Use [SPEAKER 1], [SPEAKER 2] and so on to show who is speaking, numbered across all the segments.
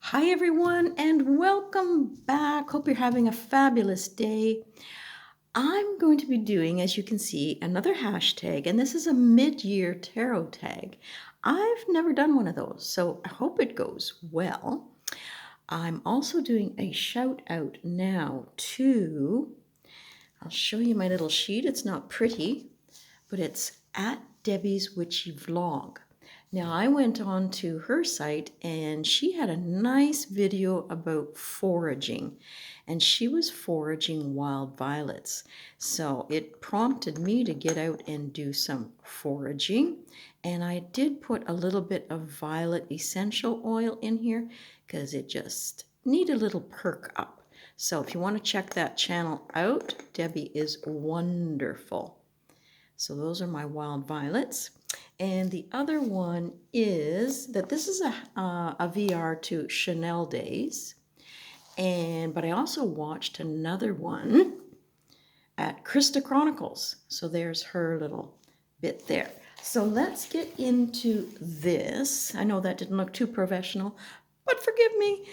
[SPEAKER 1] Hi, everyone, and welcome back. Hope you're having a fabulous day. I'm going to be doing, as you can see, another hashtag, and this is a mid-year tarot tag. I've never done one of those, so I hope it goes well. I'm also doing a shout out now to, I'll show you my little sheet. It's not pretty, but it's at Debbie's Witchy Vlog. Now, I went on to her site and she had a nice video about foraging, and she was foraging wild violets. So it prompted me to get out and do some foraging. And I did put a little bit of violet essential oil in here because it just needed a little perk up. So if you want to check that channel out, Debbie is wonderful. So those are my wild violets. And the other one is that this is a VR to Chanel Days. But I also watched another one at Krista Chronicles. So there's her little bit there. So let's get into this. I know that didn't look too professional, but forgive me.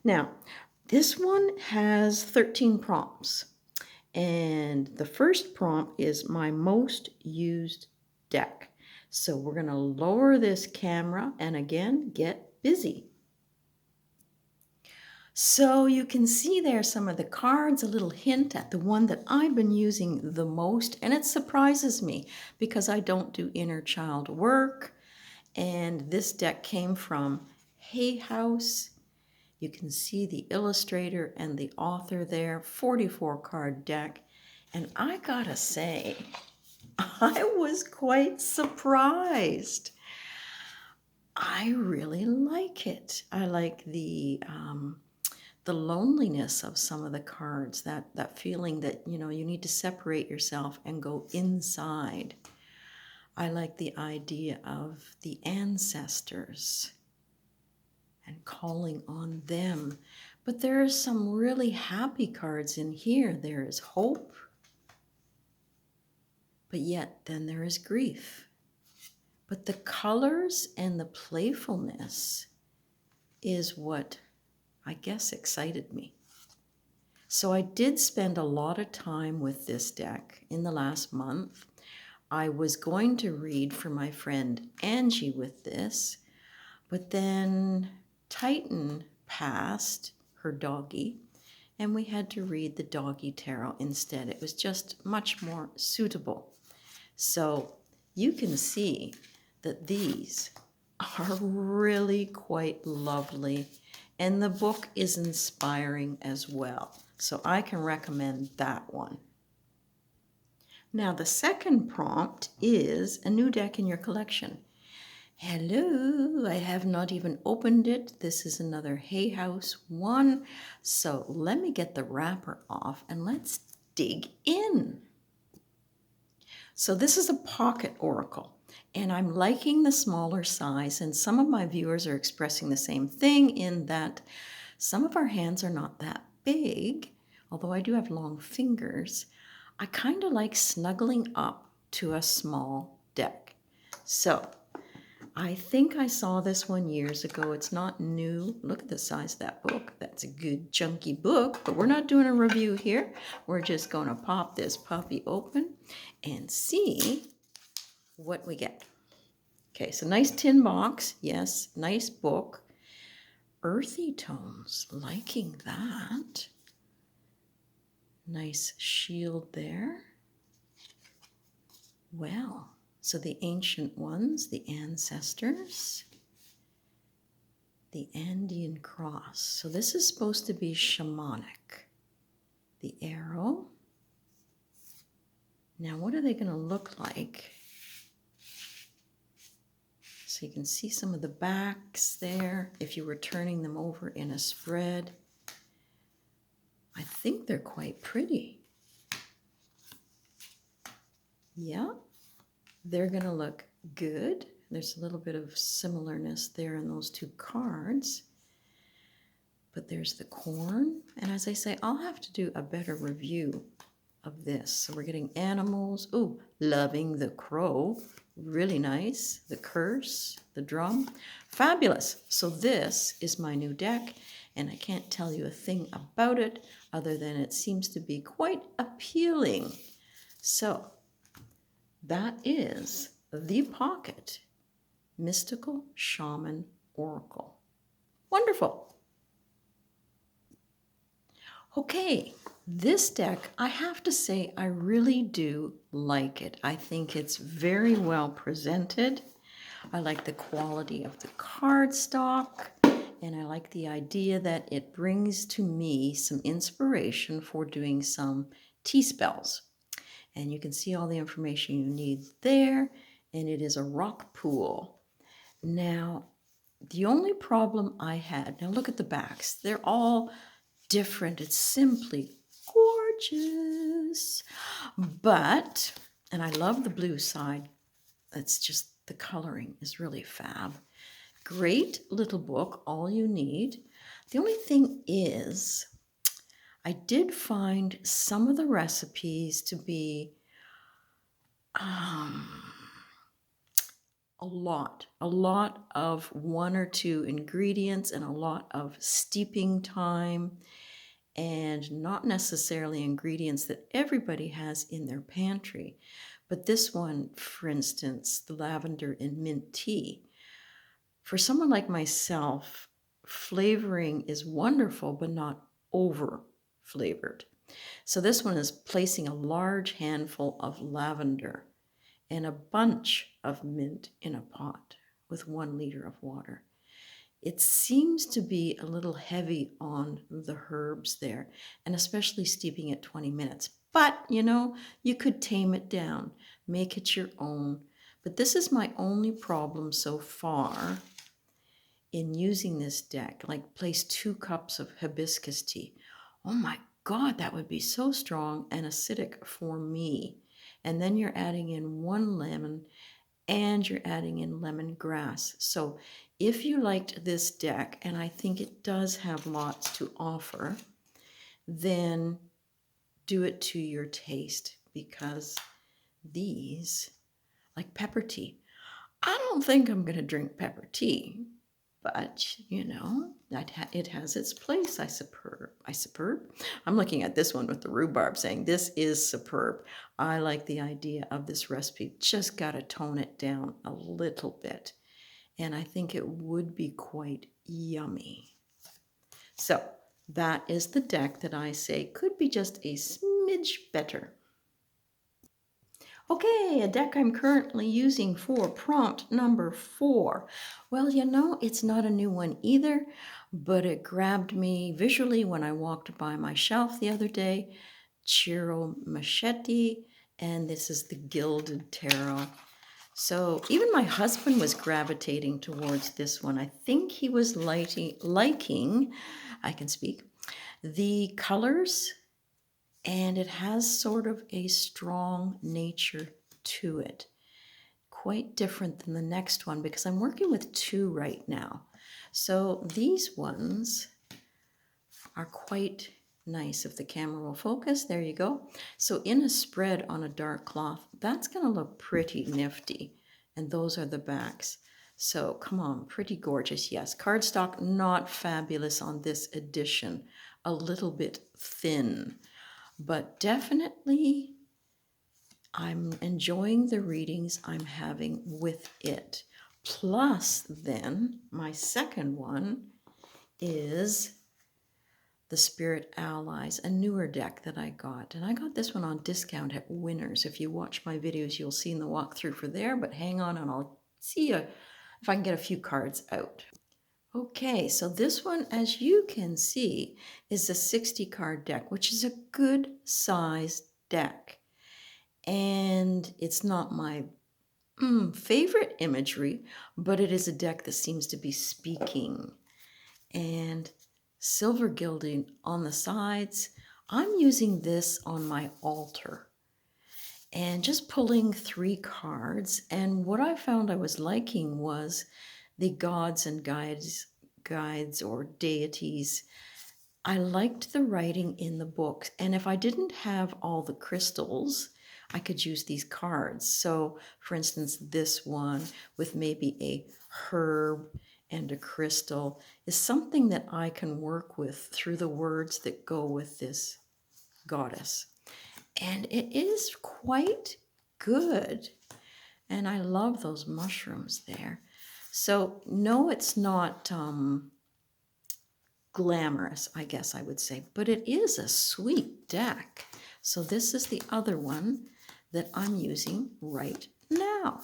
[SPEAKER 1] Now, this one has 13 prompts. And the first prompt is my most used deck. So we're going to lower this camera and again, get busy. So you can see there some of the cards, a little hint at the one that I've been using the most. And it surprises me because I don't do inner child work. And this deck came from Hay House. You can see the illustrator and the author there, 44 card deck. And I gotta say, I was quite surprised. I really like it. I like the loneliness of some of the cards, that feeling that, you need to separate yourself and go inside. I like the idea of the ancestors and calling on them. But there are some really happy cards in here. There is hope, but yet then there is grief. But the colors and the playfulness is what I guess excited me. So I did spend a lot of time with this deck in the last month. I was going to read for my friend Angie with this, but then Titan passed, her doggy, and we had to read the doggy tarot instead. It was just much more suitable. So you can see that these are really quite lovely, and the book is inspiring as well. So I can recommend that one. Now the second prompt is a new deck in your collection. Hello, I have not even opened it. This is another Hay House one. So let me get the wrapper off and let's dig in. So this is a pocket oracle, and I'm liking the smaller size, and some of my viewers are expressing the same thing in that some of our hands are not that big, although I do have long fingers. I kind of like snuggling up to a small deck. So I think I saw this one years ago. It's not new. Look at the size of that book. That's a good chunky book, but we're not doing a review here. We're just going to pop this puppy open and see what we get. Okay, so nice tin box. Yes, nice book. Earthy tones, liking that. Nice shield there. Well, so the ancient ones, the ancestors, the Andean cross. So this is supposed to be shamanic. The arrow. Now, what are they going to look like? So you can see some of the backs there if you were turning them over in a spread. I think they're quite pretty. Yeah, they're going to look good. There's a little bit of similarness there in those two cards. But there's the corn. And as I say, I'll have to do a better review of this. So we're getting animals. Ooh, loving the crow. Really nice. The curse, the drum. Fabulous. So this is my new deck, and I can't tell you a thing about it other than it seems to be quite appealing. So that is the Pocket Mystical Shaman Oracle. Wonderful. Okay, this deck, I have to say, I really do like it. I think it's very well presented. I like the quality of the cardstock, and I like the idea that it brings to me some inspiration for doing some T-spells. And you can see all the information you need there, and it is a Rockpool. Now, the only problem I had, now look at the backs, they're all different. It's simply gorgeous. But, and I love the blue side, it's just the coloring is really fab. Great little book, all you need. The only thing is, I did find some of the recipes to be a lot of one or two ingredients and a lot of steeping time, and not necessarily ingredients that everybody has in their pantry. But this one, for instance, the lavender and mint tea, for someone like myself, flavoring is wonderful, but not over flavored. So this one is placing a large handful of lavender and a bunch of mint in a pot with 1 liter of water. It seems to be a little heavy on the herbs there, and especially steeping it 20 minutes. But, you know, you could tame it down, make it your own. But this is my only problem so far in using this deck. Like, place 2 cups of hibiscus tea. Oh my God, that would be so strong and acidic for me. And then you're adding in 1 lemon, and you're adding in lemongrass. So if you liked this deck, and I think it does have lots to offer, then do it to your taste, because these, like pepper tea, I don't think I'm going to drink pepper tea, but you know, it has its place. I'm looking at this one with the rhubarb saying this is superb. I like the idea of this recipe. Just got to tone it down a little bit, and I think it would be quite yummy. So that is the deck that I say could be just a smidge better. Okay, a deck I'm currently using for prompt number 4. Well, you know, it's not a new one either, but it grabbed me visually when I walked by my shelf the other day. Ciro Marchetti, and this is the Gilded Tarot. So even my husband was gravitating towards this one. I think he was liking, I can speak, the colors, and it has sort of a strong nature to it. Quite different than the next one, because I'm working with 2 right now. So these ones are quite nice. If the camera will focus, there you go. So in a spread on a dark cloth, that's going to look pretty nifty. And those are the backs. So come on, pretty gorgeous. Yes, cardstock, not fabulous on this edition. A little bit thin. But definitely, I'm enjoying the readings I'm having with it. Plus, then, my second one is the Spirit Allies, a newer deck that I got. And I got this one on discount at Winners. If you watch my videos, you'll see in the walkthrough for there. But hang on, and I'll see if I can get a few cards out. Okay, so this one, as you can see, is a 60 card deck, which is a good sized deck. And it's not my favorite imagery, but it is a deck that seems to be speaking. And silver gilding on the sides. I'm using this on my altar. And just pulling 3 cards. And what I found I was liking was the gods and guides or deities I liked the writing in the book. And if I didn't have all the crystals, I could use these cards. So, for instance, this one with maybe a herb and a crystal is something that I can work with through the words that go with this goddess. And it is quite good. And I love those mushrooms there. So, no, it's not glamorous, I guess I would say, but it is a sweet deck. So this is the other one that I'm using right now.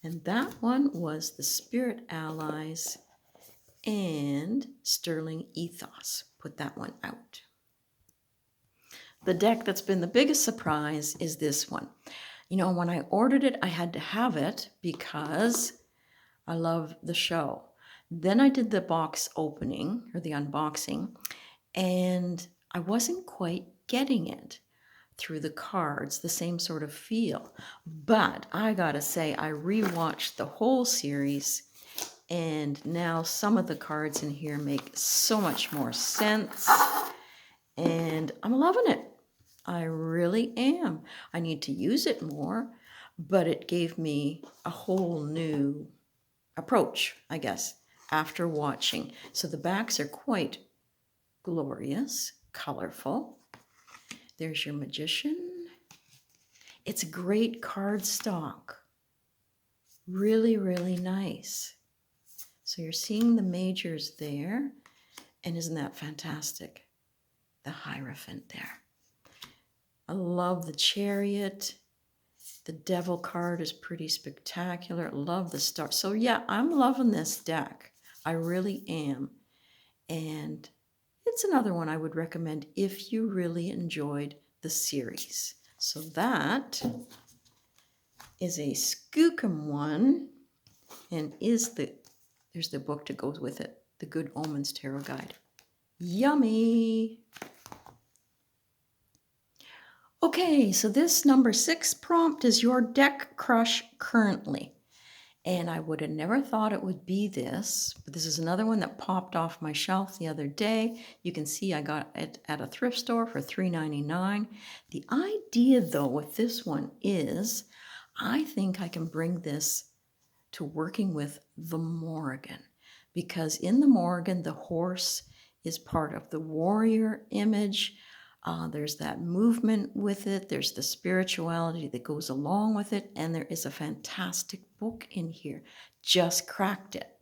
[SPEAKER 1] And that one was the Spirit Allies and Sterling Ethos. Put that one out. The deck that's been the biggest surprise is this one. You know, when I ordered it, I had to have it because I love the show. Then I did the box opening or the unboxing, and I wasn't quite getting it through the cards, the same sort of feel. But I gotta say, I rewatched the whole series, and now some of the cards in here make so much more sense, and I'm loving it. I really am. I need to use it more, but it gave me a whole new approach, I guess, after watching. So the backs are quite glorious, colorful. There's your Magician. It's a great card stock. Really, really nice. So you're seeing the majors there. And isn't that fantastic? The Hierophant there. I love the Chariot. The Devil card is pretty spectacular. I love the star. So yeah, I'm loving this deck. I really am. And it's another one I would recommend if you really enjoyed the series. So that is a Skookum one, and there's the book that goes with it, the Good Omens Tarot Guide. Yummy! Okay, so this number 6 prompt is your deck crush currently. And I would have never thought it would be this, but this is another one that popped off my shelf the other day. You can see I got it at a thrift store for $3.99. The idea, though, with this one is I think I can bring this to working with the Morrigan, because in the Morrigan, the horse is part of the warrior image. There's that movement with it. There's the spirituality that goes along with it. And there is a fantastic book in here. Just cracked it.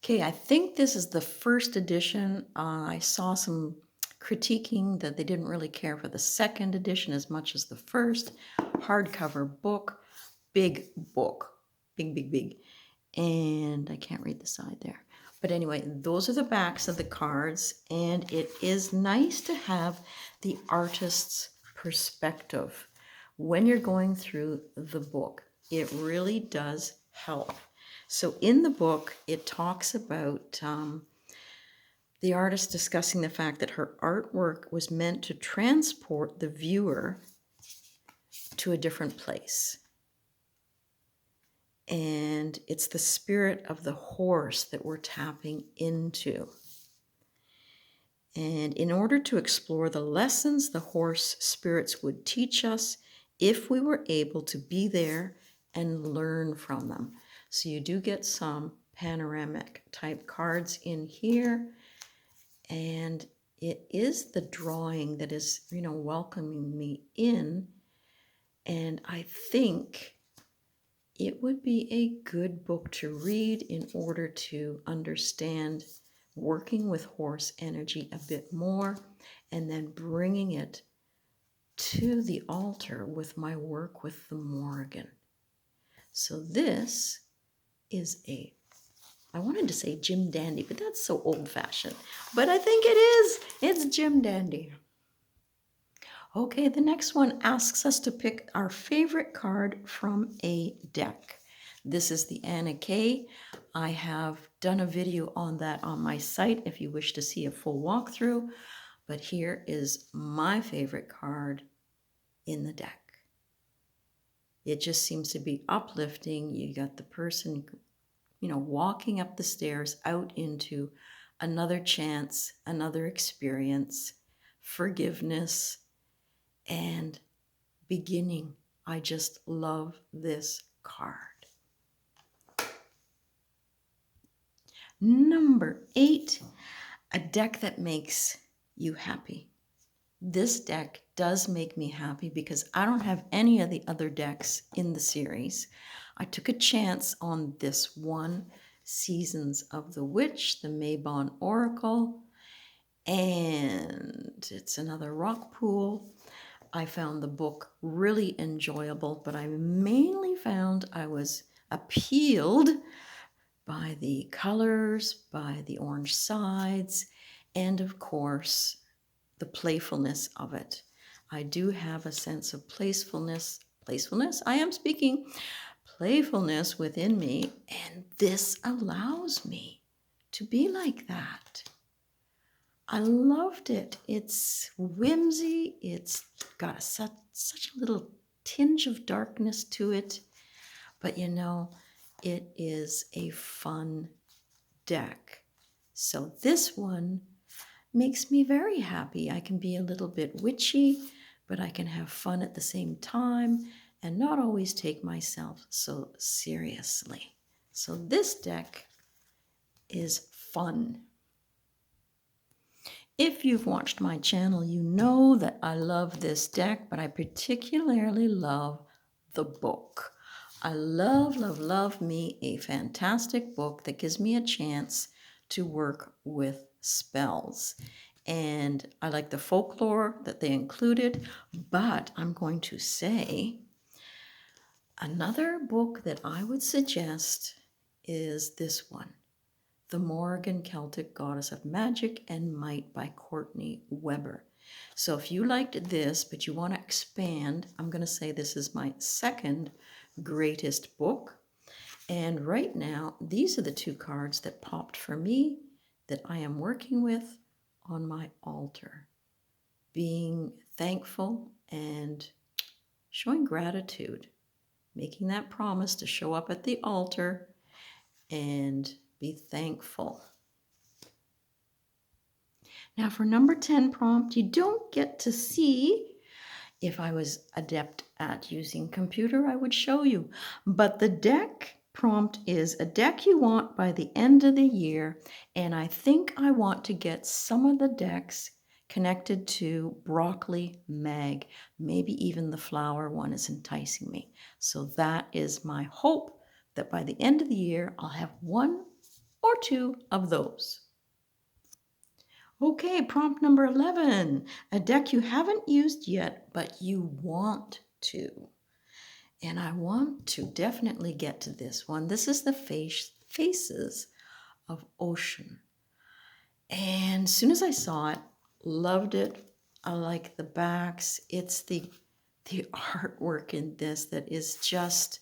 [SPEAKER 1] Okay, I think this is the first edition. I saw some critiquing that they didn't really care for the second edition as much as the first. Hardcover book, big book, big, big, big. And I can't read the side there. But anyway, those are the backs of the cards, and it is nice to have the artist's perspective when you're going through the book. It really does help. So in the book, it talks about the artist discussing the fact that her artwork was meant to transport the viewer to a different place. And it's the spirit of the horse that we're tapping into. And in order to explore the lessons the horse spirits would teach us, if we were able to be there and learn from them. So you do get some panoramic type cards in here. And it is the drawing that is, welcoming me in. And I think it would be a good book to read in order to understand working with horse energy a bit more, and then bringing it to the altar with my work with the Morrigan. So this is I wanted to say Jim Dandy, but that's so old-fashioned. But I think it is. It's Jim Dandy. Okay, the next one asks us to pick our favorite card from a deck. This is the Anna.K. I have done a video on that on my site if you wish to see a full walkthrough. But here is my favorite card in the deck. It just seems to be uplifting. You got the person, walking up the stairs out into another chance, another experience, forgiveness, and beginning. I just love this card. Number 8, a deck that makes you happy. This deck does make me happy because I don't have any of the other decks in the series. I took a chance on this one, Seasons of the Witch, the Mabon Oracle, and it's another Rockpool. I found the book really enjoyable, but I mainly found I was appealed by the colors, by the orange sides, and of course, the playfulness of it. I do have a sense of playfulness, I am speaking, playfulness within me, and this allows me to be like that. I loved it. It's whimsy, it's got such a little tinge of darkness to it, but you know, it is a fun deck. So this one makes me very happy. I can be a little bit witchy, but I can have fun at the same time and not always take myself so seriously. So this deck is fun. If you've watched my channel, you know that I love this deck, but I particularly love the book. I love me a fantastic book that gives me a chance to work with spells. And I like the folklore that they included, but I'm going to say another book that I would suggest is this one, The Morrigan Celtic Goddess of Magic and Might by Courtney Weber. So if you liked this, but you want to expand, I'm going to say this is my second greatest book. And right now, these are the 2 cards that popped for me that I am working with on my altar. Being thankful and showing gratitude. Making that promise to show up at the altar and be thankful. Now for number 10 prompt, you don't get to see. If I was adept at using computer, I would show you. But the deck prompt is a deck you want by the end of the year. And I think I want to get some of the decks connected to Broccoli Mag. Maybe even the flower one is enticing me. So that is my hope, that by the end of the year, I'll have 1 or 2 of those. Okay, prompt number 11, a deck you haven't used yet, but you want to. And I want to definitely get to this one. This is the Faces of Ocean. And as soon as I saw it, loved it. I like the backs. It's the artwork in this that is just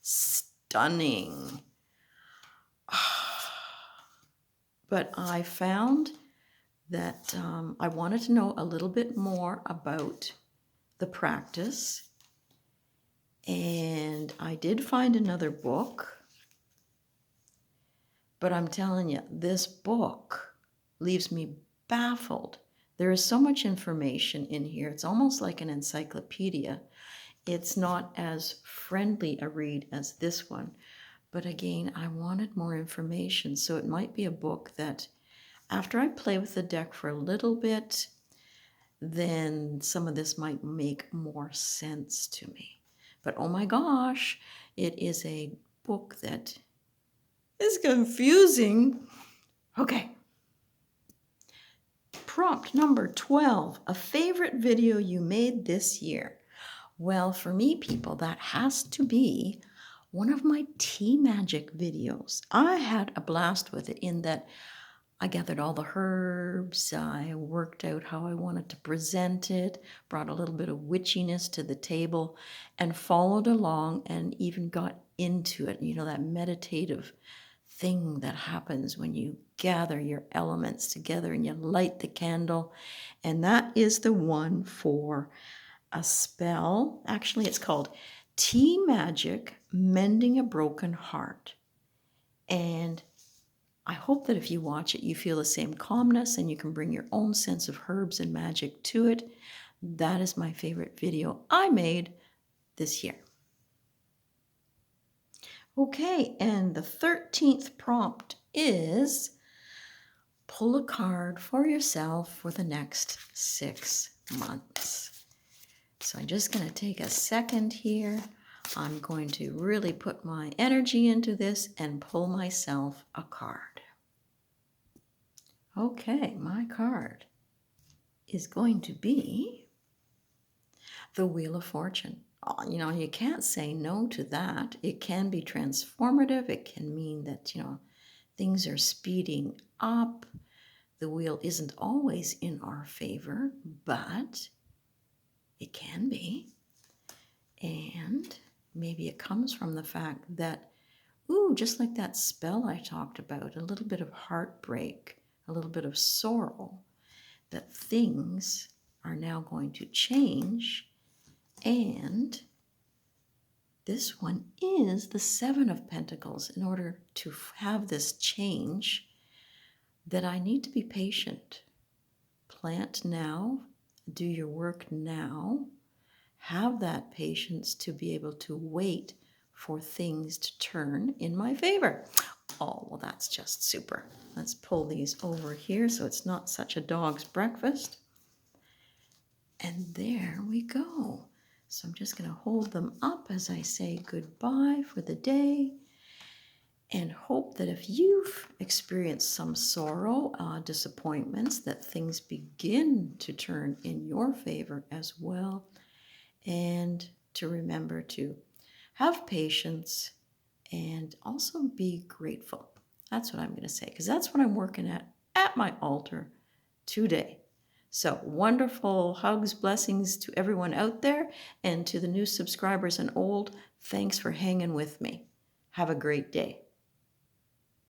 [SPEAKER 1] stunning. But I found that I wanted to know a little bit more about the practice. And I did find another book. But I'm telling you, this book leaves me baffled. There is so much information in here. It's almost like an encyclopedia. It's not as friendly a read as this one. But again, I wanted more information. So it might be a book that after I play with the deck for a little bit, then some of this might make more sense to me. But oh my gosh, it is a book that is confusing. Okay. Prompt number 12, a favorite video you made this year. Well, for me, people, that has to be one of my tea magic videos. I had a blast with it in that I gathered all the herbs, I worked out how I wanted to present it, brought a little bit of witchiness to the table, and followed along and even got into it. You know, that meditative thing that happens when you gather your elements together and you light the candle. And that is the one for a spell. Actually, it's called Tea Magic Mending a Broken Heart. And I hope that if you watch it, you feel the same calmness and you can bring your own sense of herbs and magic to it. That is my favorite video I made this year. Okay, and the 13th prompt is pull a card for yourself for the next 6 months. So I'm just going to take a second here. I'm going to really put my energy into this and pull myself a card. Okay, my card is going to be the Wheel of Fortune. You know, you can't say no to that. It can be transformative. It can mean that, you know, things are speeding up. The wheel isn't always in our favor, but it can be. And maybe it comes from the fact that, just like that spell I talked about, a little bit of heartbreak, a little bit of sorrow, that things are now going to change. And this one is the Seven of Pentacles. In order to have this change, that I need to be patient. Plant now, do your work now, have that patience to be able to wait for things to turn in my favor. Oh, well, that's just super. Let's pull these over here so it's not such a dog's breakfast. And there we go. So I'm just going to hold them up as I say goodbye for the day, and hope that if you've experienced some sorrow, disappointments, that things begin to turn in your favor as well. And to remember to have patience and also be grateful. That's what I'm going to say, because that's what I'm working at my altar today. So wonderful hugs, blessings to everyone out there, and to the new subscribers and old, thanks for hanging with me. Have a great day.